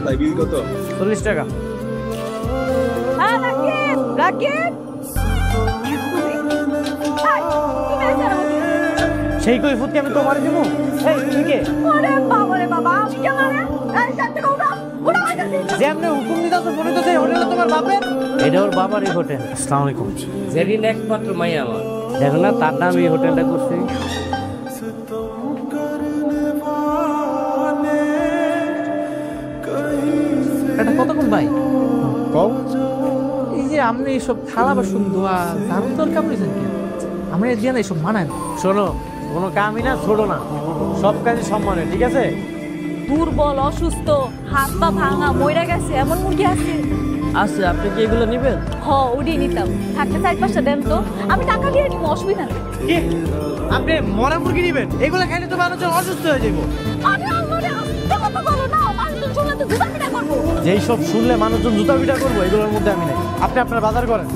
ভাই বিল কত? 40 টাকা। হ্যাঁ রাকিব, রাকিব সেই কৈফিয়তকে আমি তোমারে দেব? এই তুমি কে? ওরে বাবা রে বাবা, আমি কে মানে? এই চারটে উঠা, উঠা হইতাছি। যেমনে হুকুম দিতাছো মনে তো সেই হোটেলে তোমার বাপের? এটা ওর বাবারই হোটেল। আসসালামু আলাইকুম। জেরিন একমাত্র মাইয়া আমার। দেখো না তার নাম এই হোটেলটা করছে। এটা কতক্ষণ ভাই? কও। এই যে আপনি এইসব থালা বাসন ধোয়া ঝাড়ু দরকার পড়েছেন কি? আমরা দিয়ে না এইসব মানায় না। শোনো, কোনো কামই না ছোট না, সব কাজে সম্মানে, ঠিক আছে? দুর্বল, অসুস্থ, হাত পা ভাঙা, মইরা গেছে এমন মুরগি আছে? আচ্ছা, আপনি কি এগুলো নেবেন? হ, ওটাই নিতাম। থাকতে 4-5টা দেন তো, আমি টাকা দিয়ে নিব, অসুবিধা নেই। কি আপনি মরা মুরগি নেবেন? এগুলো খাইলে তো মানুষজন অসুস্থ হয়ে যাবো। আরে আল্লাহ রে, আস্তে কথা বলো না, মানুষজন শুনলে তো জুতা পিটা করবো। যেই সব শুনলে মানুষজন জুতা পিটা করবো, এগুলোর মধ্যে আমি নাই। আপনি আপনার বাজার করেন।